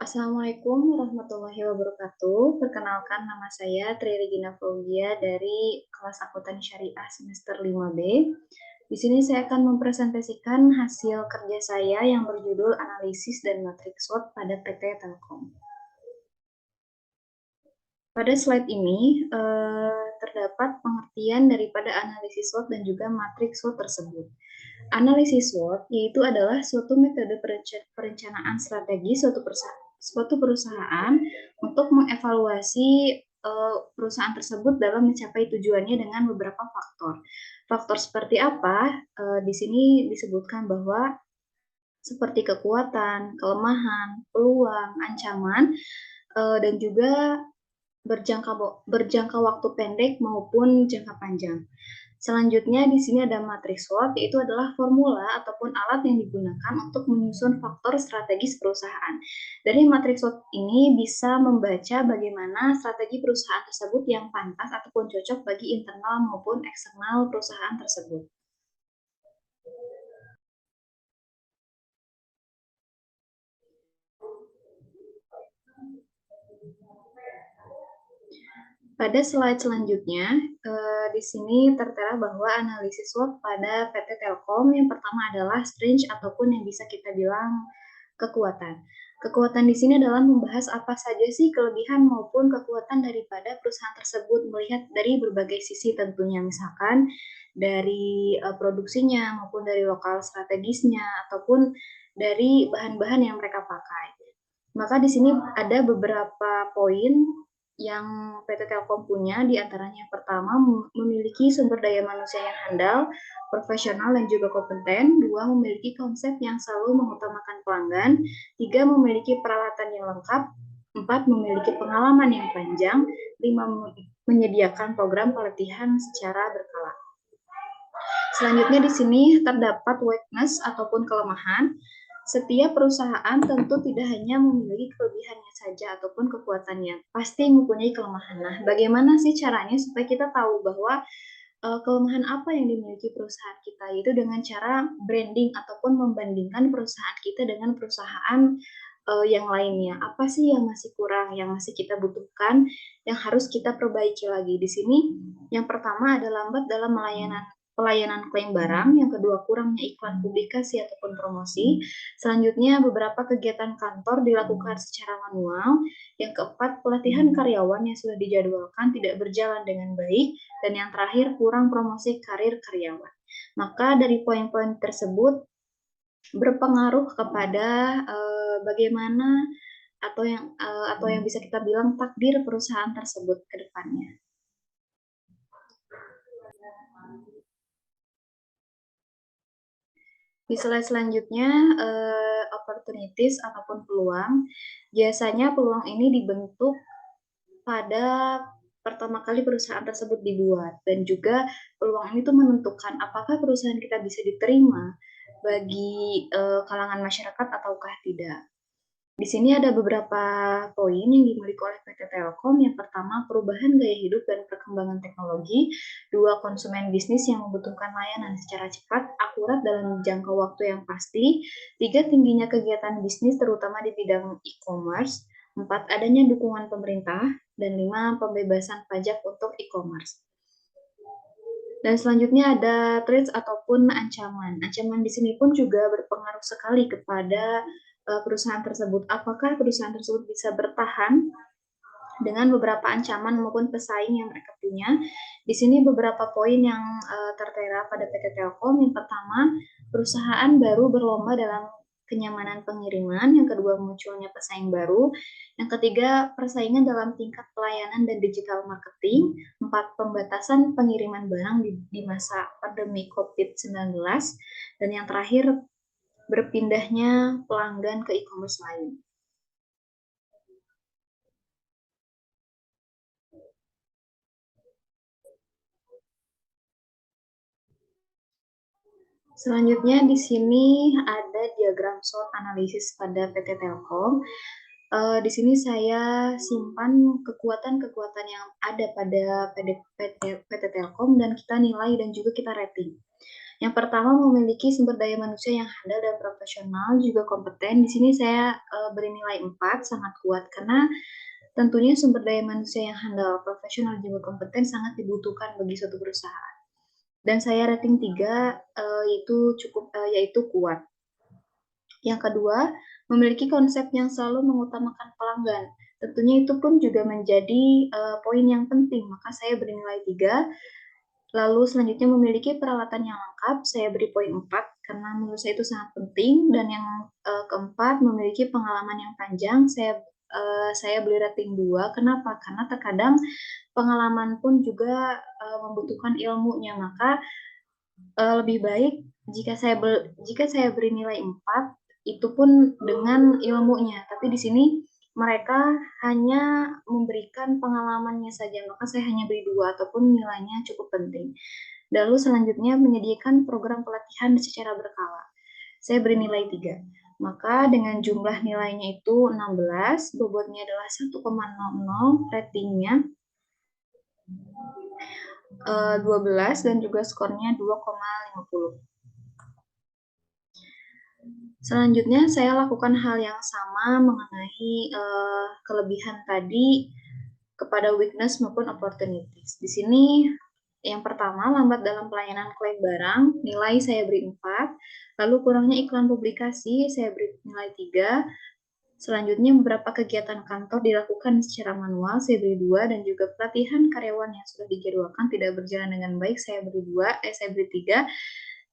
Assalamualaikum warahmatullahi wabarakatuh. Perkenalkan nama saya Tri Regina Faugia dari kelas Akuntan Syariah semester 5B. Di sini saya akan mempresentasikan hasil kerja saya yang berjudul Analisis dan Matriks SWOT pada PT Telkom. Pada slide ini terdapat pengertian daripada analisis SWOT dan juga matriks SWOT tersebut. Analisis SWOT yaitu adalah suatu metode perencanaan strategi suatu perusahaan untuk mengevaluasi perusahaan tersebut dalam mencapai tujuannya dengan beberapa faktor. Faktor seperti apa? Di sini disebutkan bahwa seperti kekuatan, kelemahan, peluang, ancaman, dan juga berjangka waktu pendek maupun jangka panjang. Selanjutnya di sini ada matriks SWOT, yaitu adalah formula ataupun alat yang digunakan untuk menyusun faktor strategis perusahaan. Dari matriks SWOT ini bisa membaca bagaimana strategi perusahaan tersebut yang pantas ataupun cocok bagi internal maupun eksternal perusahaan tersebut. Pada slide selanjutnya, di sini tertera bahwa analisis SWOT pada PT Telkom yang pertama adalah strength ataupun yang bisa kita bilang kekuatan. Kekuatan di sini adalah membahas apa saja sih kelebihan maupun kekuatan daripada perusahaan tersebut melihat dari berbagai sisi tentunya, misalkan dari produksinya maupun dari lokal strategisnya ataupun dari bahan-bahan yang mereka pakai. Maka di sini ada beberapa poin yang PT Telkom punya, di antaranya yang pertama memiliki sumber daya manusia yang handal, profesional dan juga kompeten, dua memiliki konsep yang selalu mengutamakan pelanggan, tiga memiliki peralatan yang lengkap, empat memiliki pengalaman yang panjang, lima menyediakan program pelatihan secara berkala. Selanjutnya di sini terdapat weakness ataupun kelemahan. Setiap perusahaan tentu tidak hanya memiliki kelebihannya saja ataupun kekuatannya, pasti mempunyai kelemahan. Nah, bagaimana sih caranya supaya kita tahu bahwa kelemahan apa yang dimiliki perusahaan kita, yaitu dengan cara branding ataupun membandingkan perusahaan kita dengan perusahaan yang lainnya. Apa sih yang masih kurang, yang masih kita butuhkan, yang harus kita perbaiki lagi. Di sini yang pertama ada lambat dalam pelayanan klaim barang, yang kedua kurangnya iklan publikasi ataupun promosi, selanjutnya beberapa kegiatan kantor dilakukan secara manual, yang keempat pelatihan karyawan yang sudah dijadwalkan tidak berjalan dengan baik, dan yang terakhir kurang promosi karir karyawan. Maka dari poin-poin tersebut berpengaruh kepada bagaimana atau yang bisa kita bilang takdir perusahaan tersebut ke depannya. Di slide selanjutnya, opportunities ataupun peluang. Biasanya peluang ini dibentuk pada pertama kali perusahaan tersebut dibuat, dan juga peluang ini tuh menentukan apakah perusahaan kita bisa diterima bagi kalangan masyarakat ataukah tidak. Di sini ada beberapa poin yang dimiliki oleh PT Telkom. Yang pertama, perubahan gaya hidup dan perkembangan teknologi. Dua, konsumen bisnis yang membutuhkan layanan secara cepat, akurat dalam jangka waktu yang pasti. Tiga, tingginya kegiatan bisnis terutama di bidang e-commerce. Empat, adanya dukungan pemerintah. Dan lima, pembebasan pajak untuk e-commerce. Dan selanjutnya ada threats ataupun ancaman. Ancaman di sini pun juga berpengaruh sekali kepada perusahaan tersebut. Apakah perusahaan tersebut bisa bertahan dengan beberapa ancaman maupun pesaing yang mereka punya. Di sini beberapa poin yang tertera pada PT Telkom. Yang pertama, perusahaan baru berlomba dalam kenyamanan pengiriman. Yang kedua, munculnya pesaing baru. Yang ketiga, persaingan dalam tingkat pelayanan dan digital marketing. Empat, pembatasan pengiriman barang di masa pandemi COVID-19. Dan yang terakhir, berpindahnya pelanggan ke e-commerce lain. Selanjutnya di sini ada diagram SWOT analisis pada PT Telkom. Di sini saya simpan kekuatan-kekuatan yang ada pada PT Telkom dan kita nilai dan juga kita rating. Yang pertama memiliki sumber daya manusia yang handal dan profesional, juga kompeten. Di sini saya beri nilai 4, sangat kuat karena tentunya sumber daya manusia yang handal, profesional, juga kompeten sangat dibutuhkan bagi suatu perusahaan. Dan saya rating 3, yaitu kuat. Yang kedua, memiliki konsep yang selalu mengutamakan pelanggan. Tentunya itu pun juga menjadi poin yang penting, maka saya beri nilai 3. Lalu selanjutnya memiliki peralatan yang lengkap, saya beri poin 4 karena menurut saya itu sangat penting. Dan yang keempat, memiliki pengalaman yang panjang, saya beri rating 2. Kenapa? Karena terkadang pengalaman pun juga membutuhkan ilmunya, maka lebih baik jika saya beri nilai 4, itu pun dengan ilmunya. Tapi di sini mereka hanya memberikan pengalamannya saja, maka saya hanya beri 2 ataupun nilainya cukup penting. Lalu selanjutnya menyediakan program pelatihan secara berkala. Saya beri nilai 3. Maka dengan jumlah nilainya itu 16, bobotnya adalah 1,00, ratingnya 12, dan juga skornya 2,50. Selanjutnya saya lakukan hal yang sama mengenai kelebihan tadi kepada weakness maupun opportunities. Di sini yang pertama, lambat dalam pelayanan klaim barang, nilai saya beri 4. Lalu kurangnya iklan publikasi, saya beri nilai 3. Selanjutnya beberapa kegiatan kantor dilakukan secara manual, saya beri 2. Dan juga pelatihan karyawan yang sudah dijadwalkan tidak berjalan dengan baik, saya beri 3.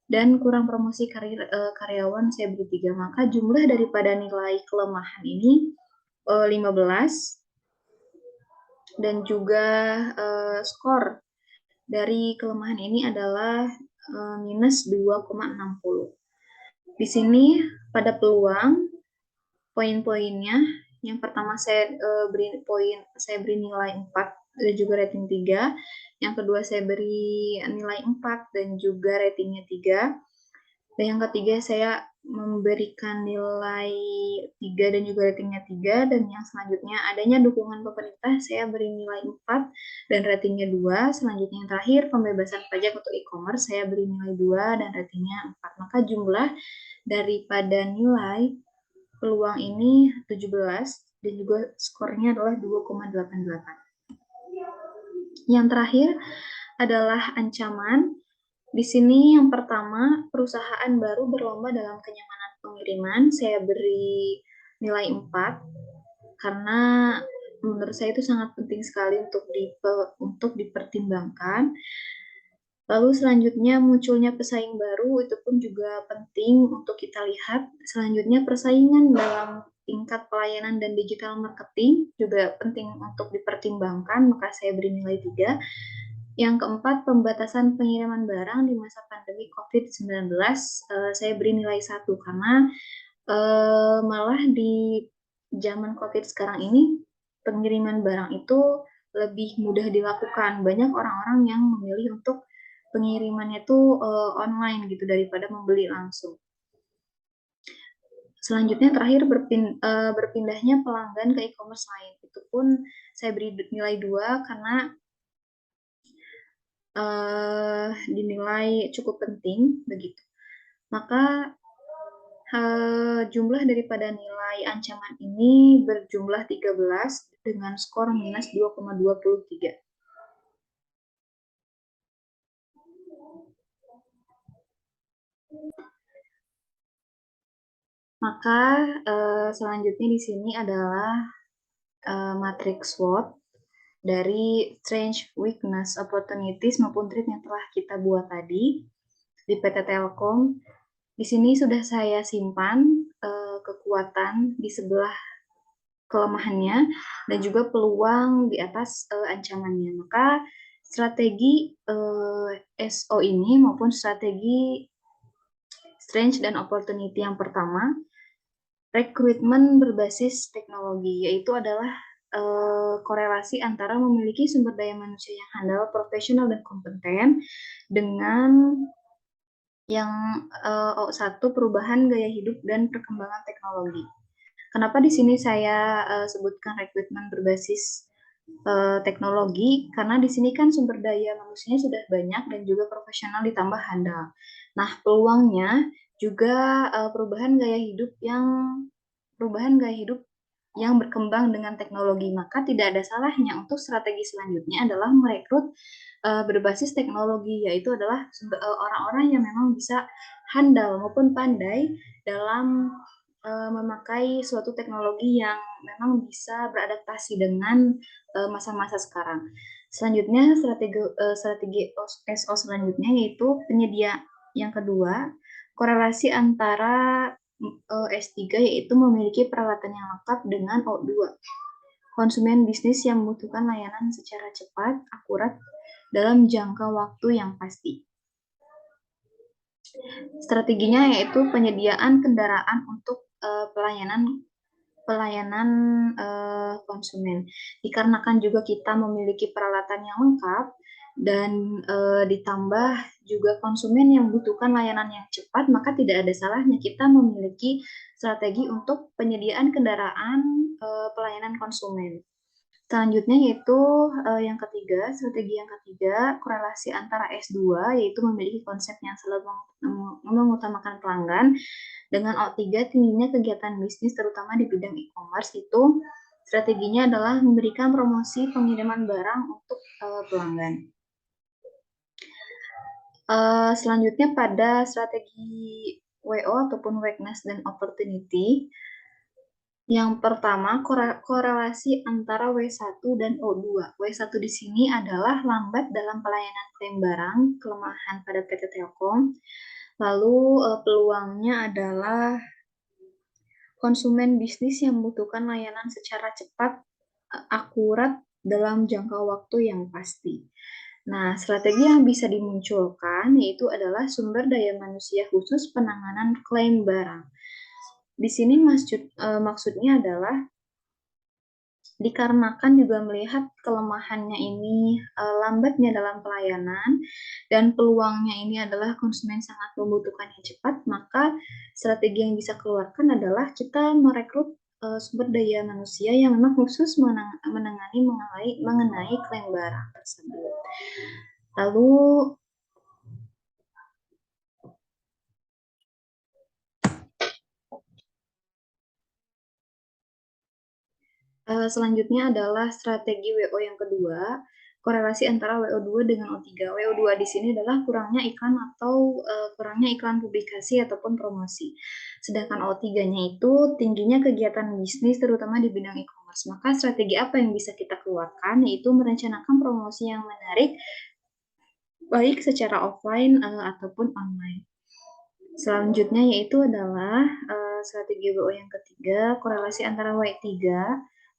Dan kurang promosi karyawan, saya beri 3. Maka jumlah daripada nilai kelemahan ini 15. Dan juga skor dari kelemahan ini adalah minus 2,60. Di sini pada peluang, poin-poinnya, yang pertama saya beri nilai 4 dan juga rating 3. Yang kedua saya beri nilai 4 dan juga ratingnya 3. Dan yang ketiga saya memberikan nilai 3 dan juga ratingnya 3. Dan yang selanjutnya adanya dukungan pemerintah, saya beri nilai 4 dan ratingnya 2. Selanjutnya yang terakhir, pembebasan pajak untuk e-commerce, saya beri nilai 2 dan ratingnya 4. Maka jumlah daripada nilai peluang ini 17 dan juga skornya adalah 2,88. Yang terakhir adalah ancaman. Di sini yang pertama, perusahaan baru berlomba dalam kenyamanan pengiriman, saya beri nilai 4 karena menurut saya itu sangat penting sekali untuk dipertimbangkan. Lalu selanjutnya munculnya pesaing baru, itu pun juga penting untuk kita lihat. Selanjutnya persaingan dalam tingkat pelayanan dan digital marketing juga penting untuk dipertimbangkan, maka saya beri nilai 3. Yang keempat, pembatasan pengiriman barang di masa pandemi COVID-19, saya beri nilai 1 karena malah di zaman COVID sekarang ini, pengiriman barang itu lebih mudah dilakukan. Banyak orang-orang yang memilih untuk pengirimannya itu online gitu daripada membeli langsung. Selanjutnya terakhir berpindahnya pelanggan ke e-commerce lain. Itu pun saya beri nilai 2 karena dinilai cukup penting begitu. Maka jumlah daripada nilai ancaman ini berjumlah 13 dengan skor minus 2,23. Maka selanjutnya di sini adalah matriks SWOT dari strength, weakness, opportunities maupun threat yang telah kita buat tadi di PT Telkom. Di sini sudah saya simpan kekuatan di sebelah kelemahannya dan juga peluang di atas ancamannya. Maka strategi SO ini maupun strategi strength dan opportunity yang pertama, rekrutmen berbasis teknologi, yaitu adalah korelasi antara memiliki sumber daya manusia yang handal, profesional, dan kompeten dengan yang satu, perubahan gaya hidup dan perkembangan teknologi. Kenapa di sini saya sebutkan rekrutmen berbasis teknologi, karena di sini kan sumber daya manusianya sudah banyak dan juga profesional ditambah handal. Nah, peluangnya juga perubahan gaya hidup yang berkembang dengan teknologi, maka tidak ada salahnya untuk strategi selanjutnya adalah merekrut berbasis teknologi, yaitu adalah orang-orang yang memang bisa handal maupun pandai dalam memakai suatu teknologi yang memang bisa beradaptasi dengan masa-masa sekarang. Selanjutnya strategi SO selanjutnya yaitu penyedia yang kedua, korelasi antara S3 yaitu memiliki peralatan yang lengkap dengan O2. Konsumen bisnis yang membutuhkan layanan secara cepat, akurat, dalam jangka waktu yang pasti. Strateginya yaitu penyediaan kendaraan untuk pelayanan konsumen. Dikarenakan juga kita memiliki peralatan yang lengkap dan ditambah juga konsumen yang membutuhkan layanan yang cepat, maka tidak ada salahnya kita memiliki strategi untuk penyediaan kendaraan pelayanan konsumen. Selanjutnya yaitu strategi yang ketiga, korelasi antara S2, yaitu memiliki konsep yang selalu mengutamakan pelanggan, dengan O3 tingginya kegiatan bisnis terutama di bidang e-commerce. Itu strateginya adalah memberikan promosi pengiriman barang untuk pelanggan. Selanjutnya pada strategi WO ataupun weakness dan opportunity. Yang pertama, korelasi antara W1 dan O2. W1 di sini adalah lambat dalam pelayanan klaim barang, kelemahan pada PT Telkom. Lalu peluangnya adalah konsumen bisnis yang membutuhkan layanan secara cepat, akurat, dalam jangka waktu yang pasti. Nah, strategi yang bisa dimunculkan yaitu adalah sumber daya manusia khusus penanganan klaim barang. Di sini maksudnya adalah dikarenakan juga melihat kelemahannya ini lambatnya dalam pelayanan dan peluangnya ini adalah konsumen sangat membutuhkan yang cepat, maka strategi yang bisa keluarkan adalah kita merekrut sumber daya manusia yang memang khusus mengenai klaim barang tersebut. Lalu selanjutnya adalah strategi WO yang kedua, korelasi antara WO2 dengan O3. WO2 di sini adalah kurangnya iklan atau kurangnya iklan publikasi ataupun promosi. Sedangkan O3-nya itu tingginya kegiatan bisnis terutama di bidang e-commerce. Maka strategi apa yang bisa kita keluarkan yaitu merencanakan promosi yang menarik baik secara offline ataupun online. Selanjutnya yaitu adalah strategi WO yang ketiga, korelasi antara W3.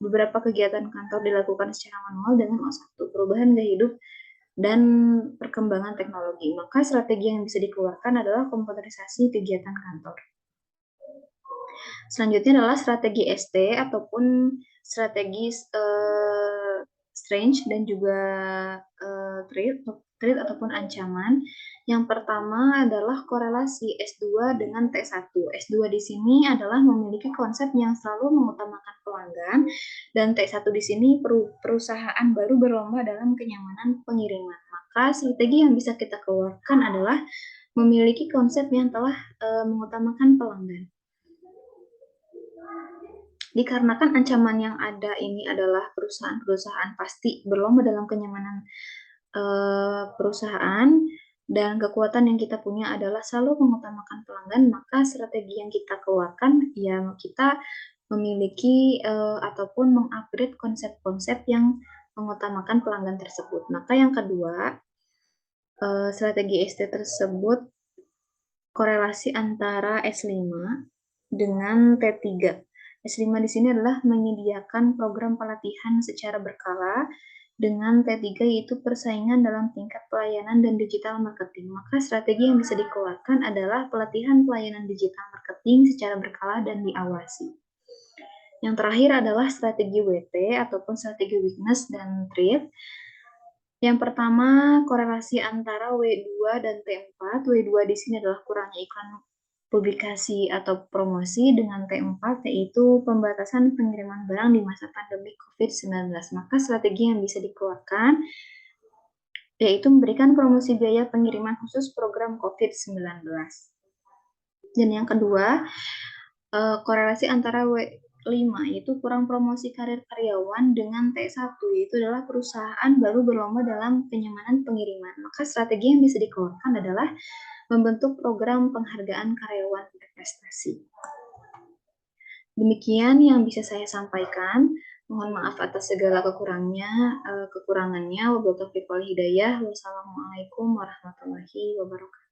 Beberapa kegiatan kantor dilakukan secara manual dengan O1, perubahan gaya hidup dan perkembangan teknologi. Maka strategi yang bisa dikeluarkan adalah komputerisasi kegiatan kantor. Selanjutnya adalah strategi ST ataupun strategi strange dan juga threat ataupun ancaman. Yang pertama adalah korelasi S2 dengan T1. S2 di sini adalah memiliki konsep yang selalu mengutamakan pelanggan dan T1 di sini perusahaan baru berlomba dalam kenyamanan pengiriman. Maka strategi yang bisa kita keluarkan adalah memiliki konsep yang telah mengutamakan pelanggan. Dikarenakan ancaman yang ada ini adalah perusahaan-perusahaan pasti berlomba dalam kenyamanan perusahaan dan kekuatan yang kita punya adalah selalu mengutamakan pelanggan, maka strategi yang kita keluarkan ya kita memiliki ataupun mengupgrade konsep-konsep yang mengutamakan pelanggan tersebut. Maka yang kedua, strategi ST tersebut korelasi antara S5 dengan T3. S5 di sini adalah menyediakan program pelatihan secara berkala dengan T3 yaitu persaingan dalam tingkat pelayanan dan digital marketing. Maka strategi yang bisa dikeluarkan adalah pelatihan pelayanan digital marketing secara berkala dan diawasi. Yang terakhir adalah strategi WT ataupun strategi weakness dan threat. Yang pertama, korelasi antara W2 dan T4. W2 di sini adalah kurangnya iklan publikasi atau promosi dengan T4, yaitu pembatasan pengiriman barang di masa pandemi COVID-19. Maka strategi yang bisa dikeluarkan yaitu memberikan promosi biaya pengiriman khusus program COVID-19. Dan yang kedua, korelasi antara W5, yaitu kurang promosi karir karyawan, dengan T1, yaitu adalah perusahaan baru berlomba dalam kenyamanan pengiriman. Maka strategi yang bisa dikeluarkan adalah membentuk program penghargaan karyawan berprestasi. Demikian yang bisa saya sampaikan. Mohon maaf atas segala kekurangannya. Wabillahi taufiq wal hidayah. Wassalamualaikum warahmatullahi wabarakatuh.